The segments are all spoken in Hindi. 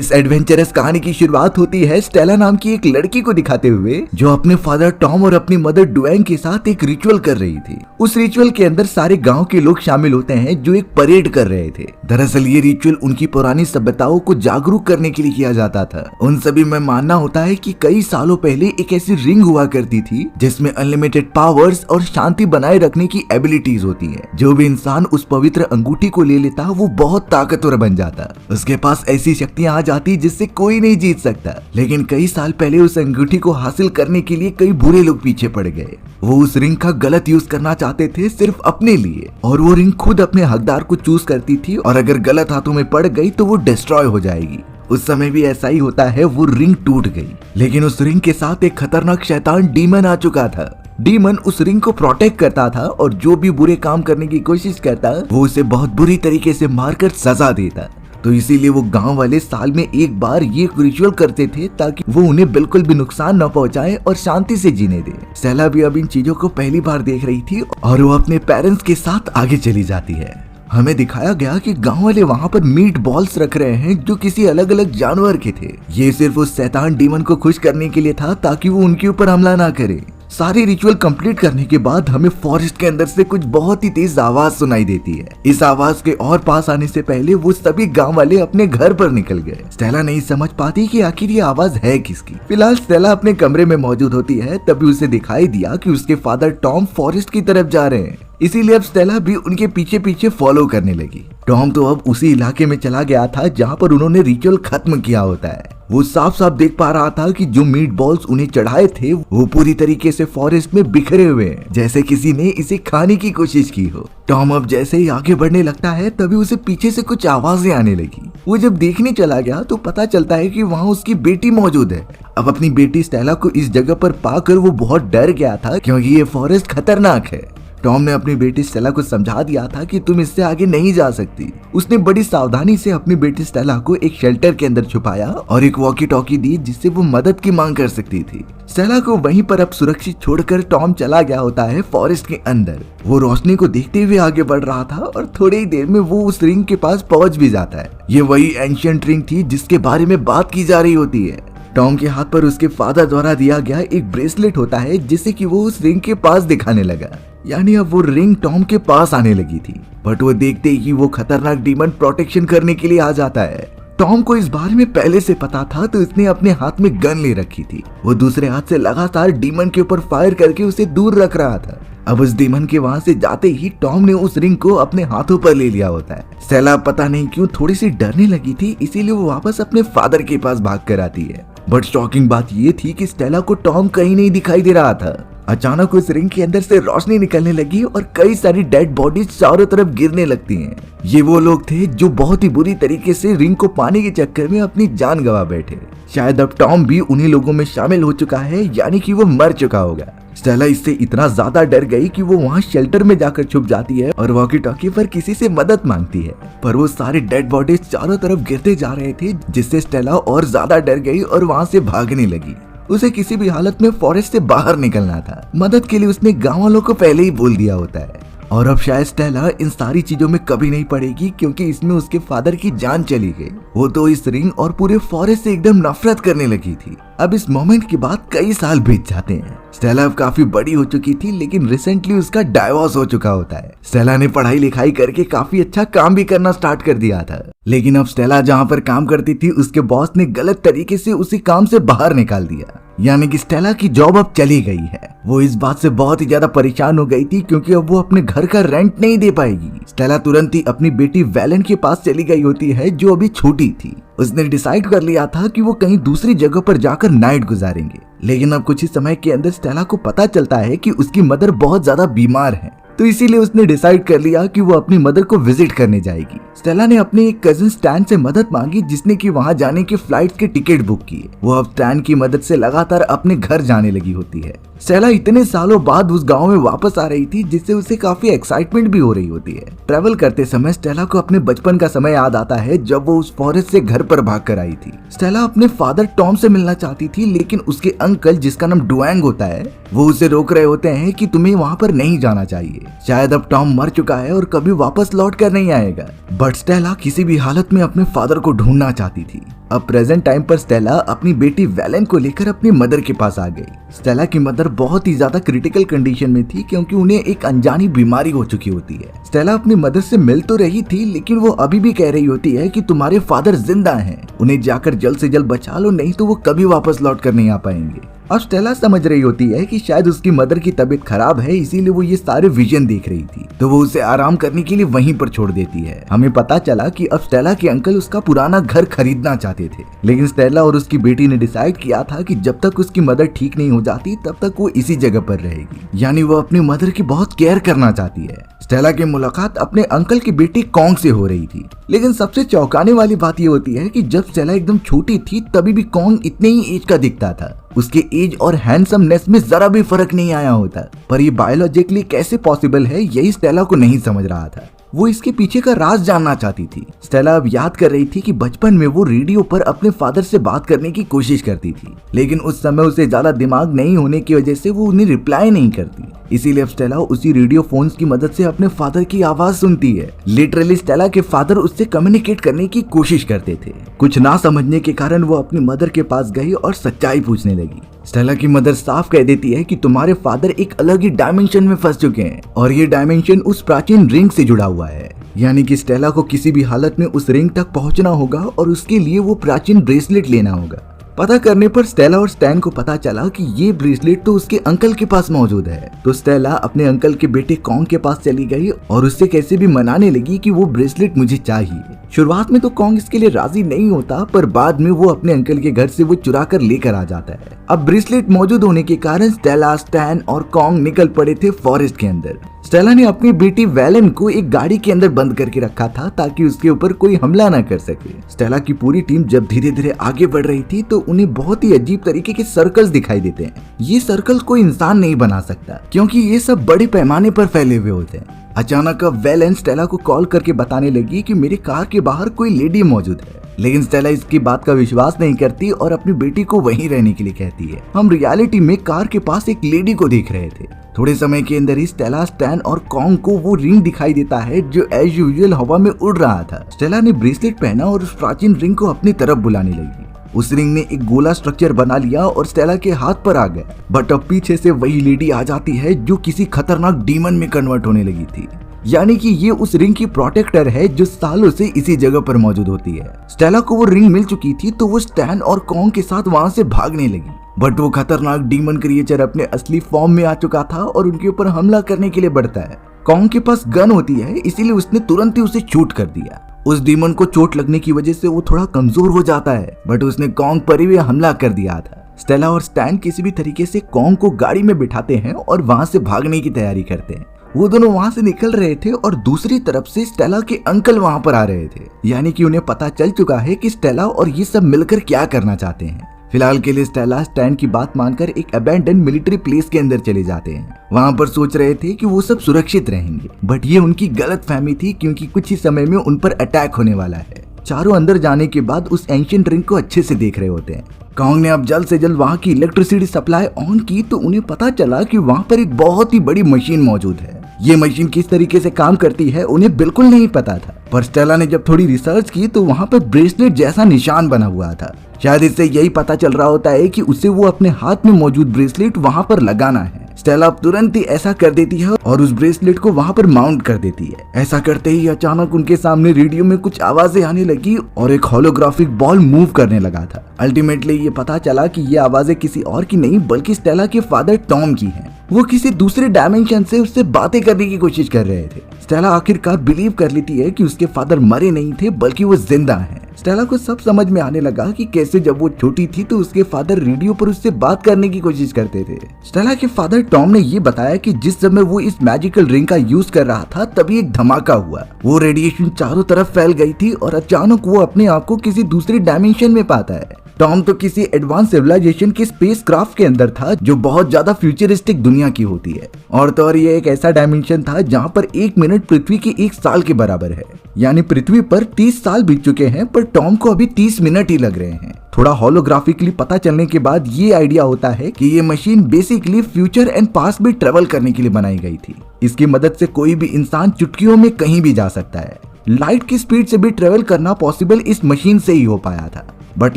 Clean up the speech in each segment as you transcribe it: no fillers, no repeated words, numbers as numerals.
इस एडवेंचरस कहानी की शुरुआत होती है स्टेला नाम की एक लड़की को दिखाते हुए जो अपने फादर टॉम और अपनी मदर डुएंग के साथ एक रिचुअल कर रही थी। उस रिचुअल के अंदर सारे गांव के लोग शामिल होते हैं जो एक परेड कर रहे थे। दरअसल ये रिचुअल उनकी पुरानी सभ्यताओं को जागरूक करने के लिए किया जाता था। उन सभी में मानना होता है कि कई सालों पहले एक ऐसी रिंग हुआ करती थी जिसमें अनलिमिटेड पावर्स और शांति बनाए रखने की एबिलिटीज होती है। जो भी इंसान उस पवित्र अंगूठी को ले लेता वो बहुत ताकतवर बन जाता। उसके पास ऐसी शक्तियां आ जाती जिससे कोई नहीं जीत सकता। लेकिन कई साल पहले उस अंगूठी को हासिल करने के लिए कई बुरे लोग पीछे पड़ गए। वो उस रिंग का गलत यूज करना चाहते थे सिर्फ अपने लिए, और वो रिंग खुद अपने हकदार को चूज करती थी और अगर गलत हाथों में पड़ गई तो वो डिस्ट्रॉय हो जाएगी। उस समय भी ऐसा ही होता है, वो रिंग टूट गई। लेकिन उस रिंग के साथ एक खतरनाक शैतान डीमन आ चुका था। डीमन उस रिंग को प्रोटेक्ट करता था और जो भी बुरे काम करने की कोशिश करता वो उसे बहुत बुरी तरीके से मारकर सजा देता। तो इसीलिए वो गांव वाले साल में एक बार ये रिचुअल करते थे ताकि वो उन्हें बिल्कुल भी नुकसान न पहुंचाए और शांति से जीने दे। स्टेला भी अब इन चीजों को पहली बार देख रही थी और वो अपने पेरेंट्स के साथ आगे चली जाती है। हमें दिखाया गया कि गांव वाले वहां पर मीट बॉल्स रख रहे हैं जो किसी अलग अलग जानवर के थे। ये सिर्फ उस शैतान डीमन को खुश करने के लिए था ताकि वो उनके ऊपर हमला ना करे। सारी रिचुअल कंप्लीट करने के बाद हमें फॉरेस्ट के अंदर से कुछ बहुत ही तेज आवाज सुनाई देती है। इस आवाज के और पास आने से पहले वो सभी गांव वाले अपने घर पर निकल गए। स्टेला नहीं समझ पाती कि आखिर ये आवाज है किसकी। फिलहाल स्टेला अपने कमरे में मौजूद होती है, तभी उसे दिखाई दिया कि उसके फादर टॉम फॉरेस्ट की तरफ जा रहे हैं। इसीलिए अब स्टेला भी उनके पीछे पीछे फॉलो करने लगी। टॉम तो अब उसी इलाके में चला गया था जहाँ पर उन्होंने रिचुअल खत्म किया होता है। वो साफ साफ देख पा रहा था कि जो मीट बॉल्स उन्हें चढ़ाए थे वो पूरी तरीके से फॉरेस्ट में बिखरे हुए हैं, जैसे किसी ने इसे खाने की कोशिश की हो। टॉम अब जैसे ही आगे बढ़ने लगता है तभी उसे पीछे से कुछ आवाजें आने लगी। वो जब देखने चला गया तो पता चलता है कि वहाँ उसकी बेटी मौजूद है। अब अपनी बेटी स्टेला को इस जगह पर पाकर वो बहुत डर गया था क्योंकि ये फॉरेस्ट खतरनाक है। टॉम ने अपनी बेटी स्टेला को समझा दिया था कि तुम इससे आगे नहीं जा सकती। उसने बड़ी सावधानी से अपनी बेटी स्टेला को एक शेल्टर के अंदर छुपाया और एक वॉकी टॉकी दी जिससे वो मदद की मांग कर सकती थी। स्टेला को वहीं पर अब सुरक्षित छोड़कर टॉम चला गया होता है फॉरेस्ट के अंदर। वो रोशनी को देखते हुए आगे बढ़ रहा था और थोड़ी ही देर में वो उस रिंग के पास पहुंच भी जाता है। ये वही एंशिएंट रिंग थी जिसके बारे में बात की जा रही होती है। टॉम के हाथ पर उसके फादर द्वारा दिया गया एक ब्रेसलेट होता है जिससे कि वो उस रिंग के पास दिखाने लगा। यानी अब वो रिंग टॉम के पास आने लगी थी। बट वो देखते ही वो खतरनाक डीमन प्रोटेक्शन करने के लिए आ जाता है। टॉम को इस बारे में पहले से पता था तो इसने अपने हाथ में गन ले रखी थी। वो दूसरे हाथ से लगातार डीमन के ऊपर फायर करके उसे दूर रख रहा था। अब उस डीमन के वहां से जाते ही टॉम ने उस रिंग को अपने हाथों पर ले लिया होता है। स्टेला पता नहीं क्यों थोड़ी सी डरने लगी थी, इसीलिए वो वापस अपने फादर के पास भाग कर आती है। बट शॉकिंग बात ये थी कि स्टेला को टॉम कहीं नहीं दिखाई दे रहा था। अचानक उस रिंग के अंदर से रोशनी निकलने लगी और कई सारी डेड बॉडीज चारों तरफ गिरने लगती हैं। ये वो लोग थे जो बहुत ही बुरी तरीके से रिंग को पाने के चक्कर में अपनी जान गंवा बैठे। शायद अब टॉम भी उन्हीं लोगों में शामिल हो चुका है, यानी कि वो मर चुका होगा। स्टेला इससे इतना ज्यादा डर गई कि वो वहाँ शेल्टर में जाकर छुप जाती है और वॉकी टॉकी पर किसी से मदद मांगती है। पर वो सारे डेड बॉडीज चारों तरफ गिरते जा रहे थे जिससे स्टेला और ज्यादा डर गई और वहाँ से भागने लगी। उसे किसी भी हालत में फॉरेस्ट से बाहर निकलना था। मदद के लिए उसने गांव वालों को पहले ही बोल दिया होता है। और अब शायद स्टेला इन सारी चीजों में कभी नहीं पड़ेगी क्योंकि इसमें उसके फादर की जान चली गई। वो तो इस रिंग और पूरे फॉरेस्ट से एकदम नफरत करने लगी थी। अब इस मोमेंट के बाद कई साल बीत जाते हैं। स्टेला अब काफी बड़ी हो चुकी थी लेकिन रिसेंटली उसका डाइवोर्स हो चुका होता है। स्टेला ने पढ़ाई लिखाई करके काफी अच्छा काम भी करना स्टार्ट कर दिया था। लेकिन अब स्टेला जहाँ पर काम करती थी उसके बॉस ने गलत तरीके से उसे काम से बाहर निकाल दिया। यानी कि स्टेला की जॉब अब चली गई है। वो इस बात से बहुत ही ज्यादा परेशान हो गई थी क्योंकि अब वो अपने घर का रेंट नहीं दे पाएगी। स्टेला तुरंत ही अपनी बेटी वैलेंट के पास चली गई होती है जो अभी छोटी थी। उसने डिसाइड कर लिया था कि वो कहीं दूसरी जगह पर जाकर नाइट गुजारेंगे। लेकिन अब कुछ ही समय के अंदर स्टेला को पता चलता है कि उसकी मदर बहुत ज्यादा बीमार है, तो इसीलिए उसने डिसाइड कर लिया कि वो अपनी मदर को विजिट करने जाएगी। स्टेला ने अपने एक कजिन स्टैन से मदद मांगी जिसने कि वहां जाने के फ्लाइट्स के टिकट बुक किए। वो अब स्टैन की मदद से लगातार अपने घर जाने लगी होती है। स्टेला इतने सालों बाद उस गांव में वापस आ रही थी जिससे उसे काफी एक्साइटमेंट भी हो रही होती है। ट्रेवल करते समय स्टेला को अपने बचपन का समय याद आता है जब वो उस फॉरेस्ट से घर पर भाग कर आई थी। स्टेला अपने फादर टॉम से मिलना चाहती थी लेकिन उसके अंकल जिसका नाम डुएंग होता है वो उसे रोक रहे होते हैं कि तुम्हें वहाँ पर नहीं जाना चाहिए। शायद अब टॉम मर चुका है और कभी वापस लौट कर नहीं आएगा। बट स्टेला किसी भी हालत में अपने फादर को ढूंढना चाहती थी। अब प्रेजेंट टाइम पर स्टेला अपनी बेटी वैलेन को लेकर अपनी मदर के पास आ गई। स्टेला की मदर बहुत ही ज्यादा क्रिटिकल कंडीशन में थी क्योंकि उन्हें एक अनजानी बीमारी हो चुकी होती है। स्टेला अपनी मदर से मिल तो रही थी लेकिन वो अभी भी कह रही होती है कि तुम्हारे फादर जिंदा हैं, उन्हें जाकर जल्द से जल्द बचा लो, नहीं तो वो कभी वापस लौट कर नहीं आ पाएंगे। अब स्टेला समझ रही होती है कि शायद उसकी मदर की तबीयत खराब है, इसीलिए वो ये सारे विजन देख रही थी, तो वो उसे आराम करने के लिए वहीं पर छोड़ देती है। हमें पता चला कि अब स्टेला के अंकल उसका पुराना घर खरीदना चाहते थे, लेकिन स्टेला और उसकी बेटी ने डिसाइड किया था कि जब तक उसकी मदर ठीक नहीं हो जाती तब तक वो इसी जगह पर रहेगी। यानी वो अपनी मदर की बहुत केयर करना चाहती है। स्टेला की मुलाकात अपने अंकल की बेटी कॉन्ग से हो रही थी, लेकिन सबसे चौंकाने वाली बात ये होती है कि जब स्टेला एकदम छोटी थी तभी भी कॉन्ग इतने ही एज का दिखता था। उसके एज और हैंडसमनेस में जरा भी फर्क नहीं आया होता, पर ये बायोलॉजिकली कैसे पॉसिबल है यही स्टेला को नहीं समझ रहा था। वो इसके पीछे का राज जानना चाहती थी। स्टेला अब याद कर रही थी कि बचपन में वो रेडियो पर अपने फादर से बात करने की कोशिश करती थी, लेकिन उस समय उसे ज्यादा दिमाग नहीं होने की वजह से वो उन्हें रिप्लाई नहीं करती। इसीलिए अब स्टेला उसी रेडियो फोन्स की मदद से अपने फादर की आवाज सुनती है। लिटरली स्टेला के फादर उससे कम्युनिकेट करने की कोशिश करते थे। कुछ ना समझने के कारण वो अपनी मदर के पास गई और सच्चाई पूछने लगी। स्टेला की मदर साफ कह देती है कि तुम्हारे फादर एक अलग ही डायमेंशन में फंस चुके हैं और ये डायमेंशन उस प्राचीन रिंग से जुड़ा हुआ है। यानी कि स्टेला को किसी भी हालत में उस रिंग तक पहुंचना होगा और उसके लिए वो प्राचीन ब्रेसलेट लेना होगा। पता करने पर स्टेला और स्टैन को पता चला कि ये ब्रेसलेट तो उसके अंकल के पास मौजूद है। तो स्टेला अपने अंकल के बेटे कॉन्ग के पास चली गई और उससे कैसे भी मनाने लगी कि वो ब्रेसलेट मुझे चाहिए। शुरुआत में तो कॉन्ग इसके लिए राजी नहीं होता, पर बाद में वो अपने अंकल के घर से वो चुरा कर लेकर आ जाता है। अब ब्रेसलेट मौजूद होने के कारण स्टेला, स्टैन और कॉन्ग निकल पड़े थे फॉरेस्ट के अंदर। स्टेला ने अपनी बेटी वैलेन को एक गाड़ी के अंदर बंद करके रखा था ताकि उसके ऊपर कोई हमला न कर सके। स्टेला की पूरी टीम जब धीरे धीरे आगे बढ़ रही थी तो उन्हें बहुत ही अजीब तरीके के सर्कल्स दिखाई देते हैं। ये सर्कल कोई इंसान नहीं बना सकता क्योंकि ये सब बड़े पैमाने पर फैले हुए होते हैं। अचानक अब वैलेन स्टेला को कॉल करके बताने लगी कि मेरी कार के बाहर कोई लेडी मौजूद है, लेकिन स्टेला इसकी बात का विश्वास नहीं करती और अपनी बेटी को वहीं रहने के लिए कहती है। हम रियलिटी में कार के पास एक लेडी को देख रहे थे। थोड़े समय के अंदर ही स्टेला, स्टैन और कॉन्ग को वो रिंग दिखाई देता है जो एज यूजुअल हवा में उड़ रहा था। स्टेला ने ब्रेसलेट पहना और उस प्राचीन रिंग को अपनी तरफ बुलाने लगी। उस रिंग ने एक गोला स्ट्रक्चर बना लिया और स्टेला के हाथ पर आ गया। बट अब पीछे से वही लेडी आ जाती है जो किसी खतरनाक डीमन में कन्वर्ट होने लगी थी। यानी कि ये उस रिंग की प्रोटेक्टर है जो सालों से इसी जगह पर मौजूद होती है। स्टेला को वो रिंग मिल चुकी थी तो वो स्टैन और कॉन्ग के साथ वहां से भागने लगी, बट वो खतरनाक डीमन क्रिएचर अपने असली फॉर्म में आ चुका था और उनके ऊपर हमला करने के लिए बढ़ता है। कॉन्ग के पास गन होती है, इसीलिए उसने तुरंत ही उसे शूट कर दिया। उस डीमन को चोट लगने की वजह से वो थोड़ा कमजोर हो जाता है, बट उसने कॉन्ग पर ही हमला कर दिया था। स्टेला और स्टैन किसी भी तरीके से कॉन्ग को गाड़ी में बिठाते हैं और वहां से भागने की तैयारी करते हैं। वो दोनों वहां से निकल रहे थे और दूसरी तरफ से स्टेला के अंकल वहां पर आ रहे थे। यानी कि उन्हें पता चल चुका है कि स्टेला और ये सब मिलकर क्या करना चाहते हैं। फिलहाल के लिए स्टेला स्टैन की बात मानकर एक अबैंडन मिलिट्री प्लेस के अंदर चले जाते हैं। वहां पर सोच रहे थे कि वो सब सुरक्षित रहेंगे, बट ये उनकी गलत फहमी थी क्योंकि कुछ ही समय में उन पर अटैक होने वाला है। चारों अंदर जाने के बाद उस एंशिएंट रिंग को अच्छे से देख रहे होते हैं। कॉन्ग ने अब जल्द से जल्द वहां की इलेक्ट्रिसिटी सप्लाई ऑन की तो उन्हें पता चला कि वहां पर एक बहुत ही बड़ी मशीन मौजूद है। ये मशीन किस तरीके से काम करती है उन्हें बिल्कुल नहीं पता था, पर स्टेला ने जब थोड़ी रिसर्च की तो वहां पर ब्रेसलेट जैसा निशान बना हुआ था। शायद इससे यही पता चल रहा होता है कि उसे वो अपने हाथ में मौजूद ब्रेसलेट वहां पर लगाना है। स्टेला तुरंत ही ऐसा कर देती है और उस ब्रेसलेट को वहां पर माउंट कर देती है। ऐसा करते ही अचानक उनके सामने रेडियो में कुछ आवाजें आने लगी और एक होलोग्राफिक बॉल मूव करने लगा था। अल्टीमेटली ये पता चला कि ये आवाजें किसी और की नहीं बल्कि स्टेला के फादर टॉम की हैं। वो किसी दूसरे डायमेंशन से उससे बातें करने की कोशिश कर रहे थे। स्टेला आखिरकार बिलीव कर लेती है कि उसके फादर मरे नहीं थे बल्कि वो जिंदा हैं। स्टेला को सब समझ में आने लगा कि कैसे जब वो छोटी थी तो उसके फादर रेडियो पर उससे बात करने की कोशिश करते थे। स्टेला के फादर टॉम ने ये बताया कि जिस समय वो इस मैजिकल रिंग का यूज कर रहा था तभी एक धमाका हुआ। वो रेडिएशन चारों तरफ फैल गई थी और अचानक वो अपने आप को किसी दूसरे डायमेंशन में पाता है। टॉम तो किसी एडवांस सिविलाइजेशन के स्पेस क्राफ्ट के अंदर था जो बहुत ज्यादा फ्यूचरिस्टिक दुनिया की होती है, और तो और ये एक ऐसा डायमेंशन था जहां पर 1 मिनट पृथ्वी के 1 साल के बराबर है। यानी पृथ्वी पर 30 साल बीत चुके हैं पर टॉम को अभी 30 मिनट ही लग रहे हैं। थोड़ा होलोग्राफिकली पता चलने के बाद ये आइडिया होता है कि ये machine basically future and past में ट्रेवल करने के लिए बनाई गई थी। इसकी मदद से कोई भी इंसान चुटकियों में कहीं भी जा सकता है। लाइट की स्पीड से भी ट्रेवल करना पॉसिबल इस मशीन से ही हो पाया था। बट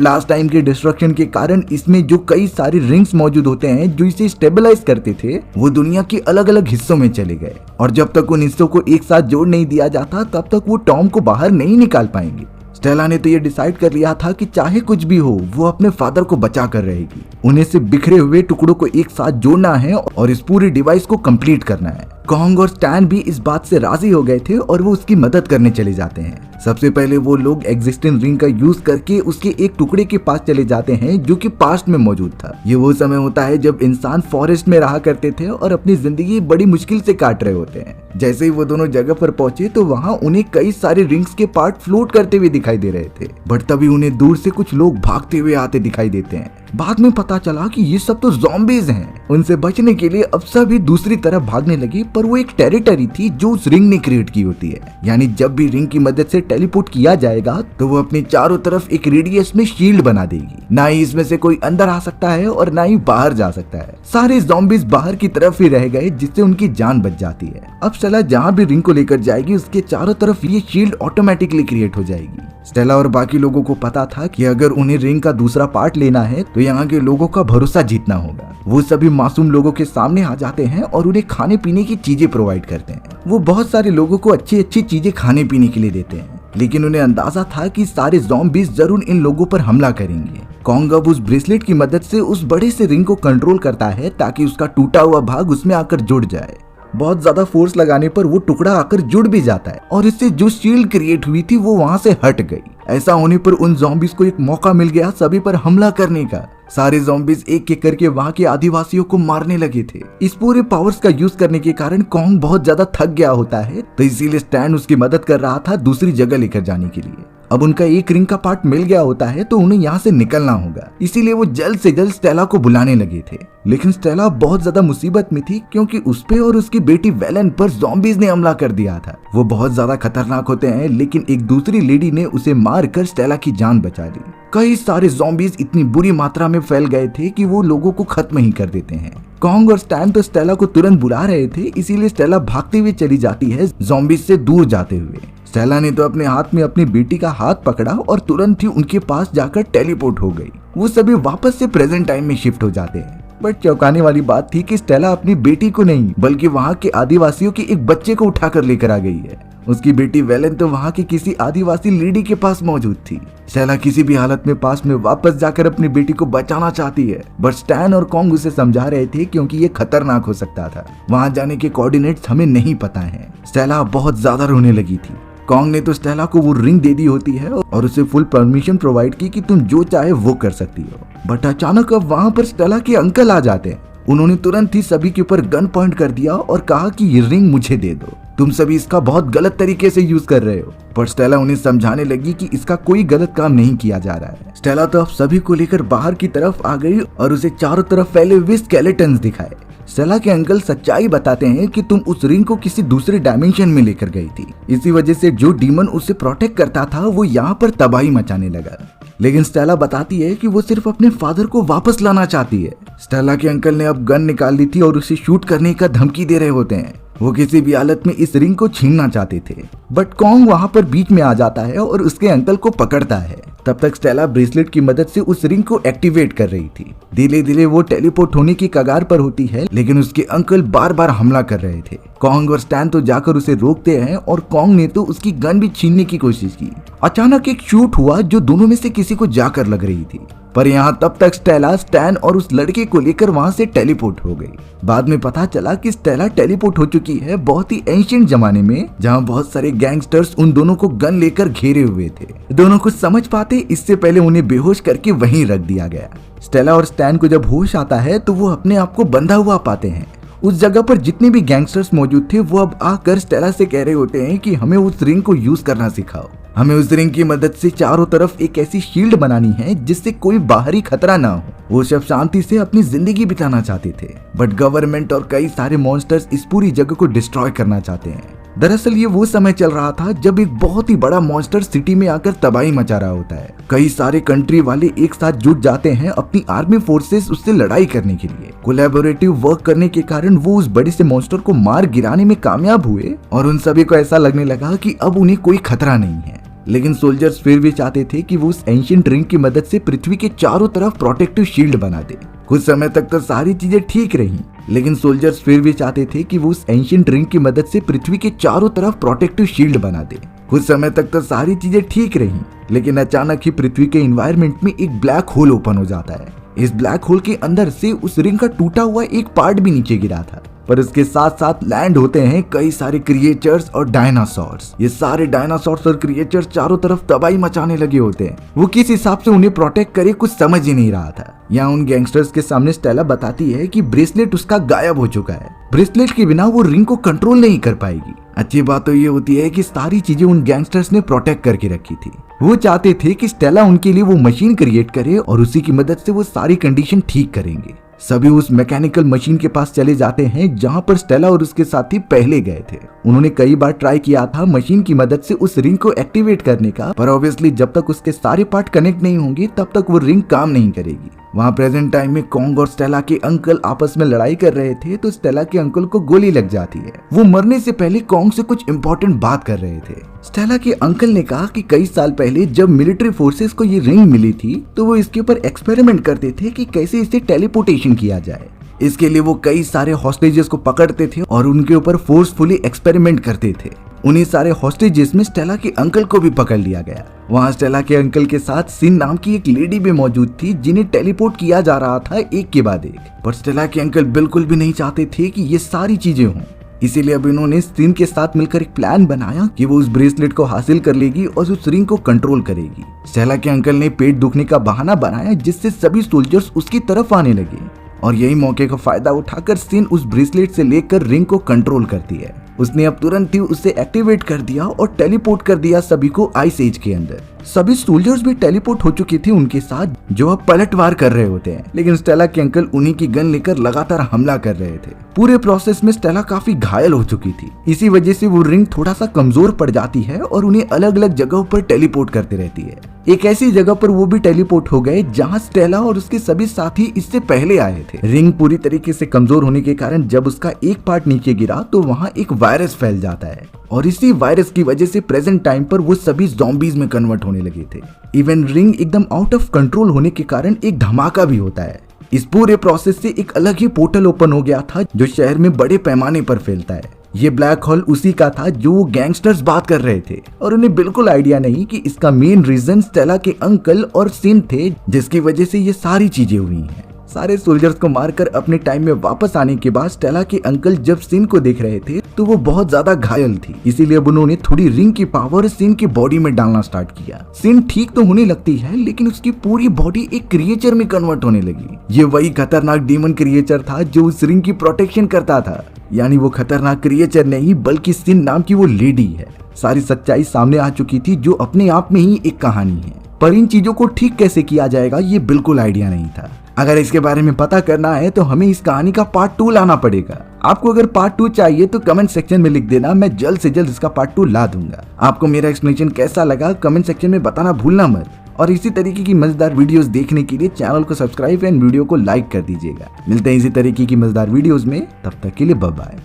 लास्ट टाइम के डिस्ट्रक्शन के कारण इसमें जो कई सारे रिंग्स मौजूद होते हैं जो इसे स्टेबलाइज करते थे, वो दुनिया के अलग अलग हिस्सों में चले गए और जब तक उन हिस्सों को एक साथ जोड़ नहीं दिया जाता तब तक वो टॉम को बाहर नहीं निकाल पाएंगे। स्टेला ने तो ये डिसाइड कर लिया था कि चाहे कुछ भी हो वो अपने फादर को बचा कर रहेगी। उन्हें से बिखरे हुए टुकड़ों को एक साथ जोड़ना है और इस पूरी डिवाइस को कंप्लीट करना है। कॉन्ग और स्टैन भी इस बात से राजी हो गए थे और वो उसकी मदद करने चले जाते हैं। सबसे पहले वो लोग एग्जिस्टिंग रिंग का यूज करके उसके एक टुकड़े के पास चले जाते हैं जो कि पास्ट में मौजूद था। ये वो समय होता है जब इंसान फॉरेस्ट में रहा करते थे और अपनी जिंदगी बड़ी मुश्किल से काट रहे होते हैं। जैसे ही वो दोनों जगह पर पहुंचे तो वहाँ उन्हें कई सारे रिंग्स के पार्ट फ्लोट करते हुए दिखाई दे रहे थे। बट तभी उन्हें दूर से कुछ लोग भागते हुए आते दिखाई देते हैं। बाद में पता चला कि ये सब तो ज़ॉम्बीज हैं। उनसे बचने के लिए अब सभी दूसरी तरफ भागने लगे, पर वो एक टेरिटरी थी जो उस रिंग ने क्रिएट की होती है। यानी जब भी रिंग की मदद से टेलीपोर्ट किया जाएगा तो वो अपने चारों तरफ एक रेडियस में शील्ड बना देगी। ना ही इसमें से कोई अंदर आ सकता है और ना ही बाहर जा सकता है। सारे ज़ॉम्बीज बाहर की तरफ ही रह गए जिससे उनकी जान बच जाती है। अब स्टेला जहाँ भी रिंग को लेकर जाएगी उसके चारों तरफ ये शील्ड ऑटोमेटिकली क्रिएट हो जाएगी। स्टेला और बाकी लोगों को पता था कि अगर उन्हें रिंग का दूसरा पार्ट लेना है तो यहाँ के लोगों का भरोसा जीतना होगा। वो सभी मासूम लोगों के सामने आ जाते हैं और उन्हें खाने पीने की चीजें प्रोवाइड करते हैं। वो बहुत सारे लोगों को अच्छी अच्छी चीजें खाने पीने के लिए देते हैं, लेकिन उन्हें अंदाजा था कि सारे ज़ॉम्बीज जरूर इन लोगों पर हमला करेंगे। कॉन्ग अब उस ब्रेसलेट की मदद से उस बड़े से रिंग को कंट्रोल करता है ताकि उसका टूटा हुआ भाग उसमें आकर जुड़ जाए। बहुत ज्यादा फोर्स लगाने पर वो टुकड़ा आकर जुड़ भी जाता है और इससे जो शील्ड क्रिएट हुई थी वो वहाँ से हट गई। ऐसा होने पर उन ज़ॉम्बीज को एक मौका मिल गया सभी पर हमला करने का। सारे ज़ॉम्बीज एक एक करके वहाँ के आदिवासियों को मारने लगे थे। इस पूरे पावर्स का यूज करने के कारण कॉन्ग बहुत ज्यादा थक गया होता है, तो इसीलिए स्टैन उसकी मदद कर रहा था दूसरी जगह लेकर जाने के लिए। अब उनका एक रिंग का पार्ट मिल गया होता है तो उन्हें यहाँ से निकलना होगा, इसीलिए वो जल्द से जल्द स्टेला को बुलाने लगे थे। लेकिन स्टेला बहुत ज्यादा मुसीबत में थी क्योंकि उस पे और उसकी बेटी वेलेन पर ज़ॉम्बीज ने हमला कर दिया था। वो बहुत ज्यादा खतरनाक होते हैं, लेकिन एक दूसरी लेडी ने उसे मार कर स्टेला की जान बचा ली। कई सारे ज़ॉम्बीज इतनी बुरी मात्रा में फैल गए थे कि वो लोगों को खत्म ही कर देते हैं। कॉन्ग और स्टैन तो स्टेला को तुरंत बुला रहे थे, इसीलिए स्टेला भागते हुए चली जाती है ज़ॉम्बीज से दूर जाते हुए। स्टेला ने तो अपने हाथ में अपनी बेटी का हाथ पकड़ा और तुरंत ही उनके पास जाकर टेलीपोर्ट हो गई। वो सभी वापस से प्रेजेंट टाइम में शिफ्ट हो जाते हैं। बट चौंकाने वाली बात थी कि स्टेला अपनी बेटी को नहीं बल्कि वहाँ के आदिवासियों के एक बच्चे को उठाकर लेकर आ गई है। उसकी बेटी वेलेन तो वहाँ की किसी आदिवासी लेडी के पास मौजूद थी। स्टेला किसी भी हालत में पास में वापस जाकर अपनी बेटी को बचाना चाहती है, बट स्टैन और कॉन्ग उसे समझा रहे थे क्योंकि ये खतरनाक हो सकता था। वहाँ जाने के कोऑर्डिनेट्स हमें नहीं पता है। स्टेला बहुत ज्यादा रोने लगी थी। कॉन्ग ने तो स्टेला को वो रिंग दे दी होती है और उसे फुल परमिशन प्रोवाइड की कि तुम जो चाहे वो कर सकती हो। बट अचानक अब वहाँ पर स्टेला के अंकल आ जाते हैं। उन्होंने तुरंत ही सभी के ऊपर गन पॉइंट कर दिया और कहा कि ये रिंग मुझे दे दो, तुम सभी इसका बहुत गलत तरीके से यूज कर रहे हो। पर स्टेला उन्हें समझाने लगी कि इसका कोई गलत काम नहीं किया जा रहा है। स्टेला तो अब सभी को लेकर बाहर की तरफ आ गई और उसे चारों तरफ फैले हुए स्केलेटन्स दिखाए। स्टेला के अंकल सच्चाई बताते हैं कि तुम उस रिंग को किसी दूसरे डायमेंशन में लेकर गई थी, इसी वजह से जो डीमन उसे प्रोटेक्ट करता था वो यहाँ पर तबाही मचाने लगा। लेकिन स्टेला बताती है कि वो सिर्फ अपने फादर को वापस लाना चाहती है। स्टेला के अंकल ने अब गन निकाल ली थी और उसे शूट करने का धमकी दे रहे होते हैं। वो किसी भी हालत में इस रिंग को छीनना चाहते थे, बट कॉन्ग वहाँ पर बीच में आ जाता है और उसके अंकल को पकड़ता है। तब तक स्टेला ब्रेसलेट की मदद से उस रिंग को एक्टिवेट कर रही थी। धीरे धीरे वो टेलीपोर्ट होने की कगार पर होती है, लेकिन उसके अंकल बार बार हमला कर रहे थे। कॉन्ग और स्टैन तो जाकर उसे रोकते हैं और कॉन्ग ने तो उसकी गन भी छीनने की कोशिश की। अचानक एक शूट हुआ जो दोनों में से किसी को जाकर लग रही थी, पर यहाँ तब तक स्टेला स्टैन और उस लड़के को लेकर वहाँ से टेलीपोर्ट हो गई। बाद में पता चला कि स्टेला टेलीपोर्ट हो चुकी है बहुत ही एंशिएंट जमाने में, जहाँ बहुत सारे गैंगस्टर्स उन दोनों को गन लेकर घेरे हुए थे। दोनों कुछ समझ पाते इससे पहले उन्हें बेहोश करके वहीं रख दिया गया। स्टेला और स्टैन को जब होश आता है तो वो अपने आप को बंधा हुआ पाते हैं। उस जगह पर जितने भी गैंगस्टर्स मौजूद थे वो अब आकर स्टेला से कह रहे होते हैं कि हमें उस रिंग को यूज करना सिखाओ। हमें उस रिंग की मदद से चारों तरफ एक ऐसी शील्ड बनानी है जिससे कोई बाहरी खतरा ना हो। वो सब शांति से अपनी जिंदगी बिताना चाहते थे, बट गवर्नमेंट और कई सारे मॉन्स्टर्स इस पूरी जगह को डिस्ट्रॉय करना चाहते हैं। दरअसल ये वो समय चल रहा था जब एक बहुत ही बड़ा मॉन्स्टर सिटी में आकर तबाही मचा रहा होता है। कई सारे कंट्री वाले एक साथ जुट जाते हैं अपनी आर्मी फोर्सेस उससे लड़ाई करने के लिए। कोलैबोरेटिव वर्क करने के कारण वो उस बड़े से मॉन्स्टर को मार गिराने में कामयाब हुए और उन सभी को ऐसा लगने लगा कि अब उन्हें कोई खतरा नहीं है। लेकिन सोल्जर्स फिर भी चाहते थे कि वो उस एंशिएंट रिंग की मदद से पृथ्वी के चारों तरफ प्रोटेक्टिव शील्ड बना दे। कुछ समय तक तो सारी चीजें ठीक रही, लेकिन सोल्जर्स फिर भी चाहते थे कि वो उस एंशिएंट रिंग की मदद से पृथ्वी के चारों तरफ प्रोटेक्टिव शील्ड बना दे। कुछ समय तक तो सारी चीजें ठीक रही, लेकिन अचानक ही पृथ्वी के एनवायरनमेंट में एक ब्लैक होल ओपन हो जाता है। इस ब्लैक होल के अंदर से उस रिंग का टूटा हुआ एक पार्ट भी नीचे गिरा था, पर उसके साथ साथ लैंड होते हैं कई सारे क्रिएचर्स और डायनासोर्स। ये सारे डायनासोर्स और क्रिएचर्स चारों तरफ तबाही मचाने लगे होते हैं। वो किस हिसाब से उन्हें प्रोटेक्ट करे कुछ समझ ही नहीं रहा था। यहाँ उन गैंगस्टर्स के सामने स्टेला बताती है कि ब्रेसलेट उसका गायब हो चुका है। ब्रेसलेट के बिना वो रिंग को कंट्रोल नहीं कर पाएगी। अच्छी बात तो ये होती है कि सारी चीजें उन गैंगस्टर्स ने प्रोटेक्ट करके रखी थी। वो चाहते थे कि स्टेला उनके लिए वो मशीन क्रिएट करे और उसी की मदद से वो सारी कंडीशन ठीक करेंगे। सभी उस मैकेनिकल मशीन के पास चले जाते हैं जहां पर स्टेला और उसके साथी पहले गए थे। उन्होंने कई बार ट्राई किया था मशीन की मदद से उस रिंग को एक्टिवेट करने का, पर ऑब्वियसली जब तक उसके सारे पार्ट कनेक्ट नहीं होंगे तब तक वो रिंग काम नहीं करेगी। वहाँ प्रेजेंट टाइम में कॉन्ग और स्टेला के अंकल आपस में लड़ाई कर रहे थे तो स्टेला के अंकल को गोली लग जाती है। वो मरने से पहले कॉन्ग से कुछ इम्पोर्टेंट बात कर रहे थे। स्टेला के अंकल ने कहा कि कई साल पहले जब मिलिट्री फोर्सेस को ये रिंग मिली थी तो वो इसके ऊपर एक्सपेरिमेंट करते थे कि कैसे इसे टेलीपोर्टेशन किया जाए। इसके लिए वो कई सारे हॉस्टेजेस को पकड़ते थे और उनके ऊपर फोर्सफुली एक्सपेरिमेंट करते थे। उन्हीं सारे हॉस्टेजेस में स्टेला के अंकल को भी पकड़ लिया गया। वहाँ स्टेला के अंकल के साथ सिन नाम की एक लेडी भी मौजूद थी जिन्हें टेलीपोर्ट किया जा रहा था एक के बाद एक। पर स्टेला के अंकल बिल्कुल भी नहीं चाहते थे कि ये सारी चीजें हों, इसीलिए अब इन्होंने सिन के साथ मिलकर एक प्लान बनाया कि वो उस ब्रेसलेट को हासिल कर लेगी और उस रिंग को कंट्रोल करेगी। स्टेला के अंकल ने पेट दुखने का बहाना बनाया जिससे सभी सोल्जर्स उसकी तरफ आने लगे और यही मौके का फायदा उठाकर सिन उस ब्रेसलेट से लेकर रिंग को कंट्रोल करती है। उसने अब तुरंत ही उसे एक्टिवेट कर दिया और टेलीपोर्ट कर दिया सभी को आइस एज के अंदर। सभी सोल्जर्स भी टेलीपोर्ट हो चुके थे उनके साथ, जो अब पलटवार कर रहे होते हैं, लेकिन स्टेला के अंकल उन्हीं की गन लेकर लगातार हमला कर रहे थे। पूरे प्रोसेस में स्टेला काफी घायल हो चुकी थी। इसी वजह से वो रिंग थोड़ा सा कमजोर पड़ जाती है और उन्हें अलग अलग जगहों पर टेलीपोर्ट करती रहती है। एक ऐसी जगह पर वो भी टेलीपोर्ट हो गए जहां स्टेला और उसके सभी साथी इससे पहले आए थे। रिंग पूरी तरीके से कमजोर होने के कारण जब उसका एक पार्ट नीचे गिरा तो वहां एक वायरस फैल जाता है और इसी वायरस की वजह से प्रेजेंट टाइम पर वो सभी ज़ॉम्बीज में कन्वर्ट होने लगे थे। इवन रिंग एकदम आउट ऑफ कंट्रोल होने के कारण एक धमाका भी होता है। इस पूरे प्रोसेस से एक अलग ही पोर्टल ओपन हो गया था जो शहर में बड़े पैमाने पर फैलता है। ये ब्लैक होल उसी का था जो वो गैंगस्टर्स बात कर रहे थे और उन्हें बिल्कुल आइडिया नहीं कि इसका मेन रीजन स्टेला के अंकल और सिन थे, जिसकी वजह से ये सारी चीजें हुई हैं। सारे सोल्जर्स को मारकर अपने टाइम में वापस आने के बाद स्टेला के अंकल जब सिन को देख रहे थे तो वो बहुत ज्यादा घायल थी, इसीलिए अब उन्होंने थोड़ी रिंग की पावर सिन की बॉडी में डालना स्टार्ट किया। सिन ठीक तो होने लगती है लेकिन उसकी पूरी बॉडी एक क्रिएचर में कन्वर्ट होने लगी। ये वही खतरनाक डीमन क्रिएचर था जो उस रिंग की प्रोटेक्शन करता था, यानी वो खतरनाक क्रिएचर नहीं बल्कि सिन नाम की वो लेडी है। सारी सच्चाई सामने आ चुकी थी जो अपने आप में ही एक कहानी है, पर इन चीजों को ठीक कैसे किया जाएगा ये बिल्कुल आइडिया नहीं था। अगर इसके बारे में पता करना है तो हमें इस कहानी का पार्ट 2 लाना पड़ेगा। आपको अगर पार्ट 2 चाहिए तो कमेंट सेक्शन में लिख देना, मैं जल्द से जल्द इसका पार्ट 2 ला दूंगा। आपको मेरा एक्सप्लेनेशन कैसा लगा कमेंट सेक्शन में बताना भूलना मत, और इसी तरीके की मजेदार वीडियोस देखने के लिए चैनल को सब्सक्राइब एंड वीडियो को लाइक कर दीजिएगा। मिलते हैं इसी तरीके की मजेदार वीडियोस में, तब तक के लिए बाय बाय।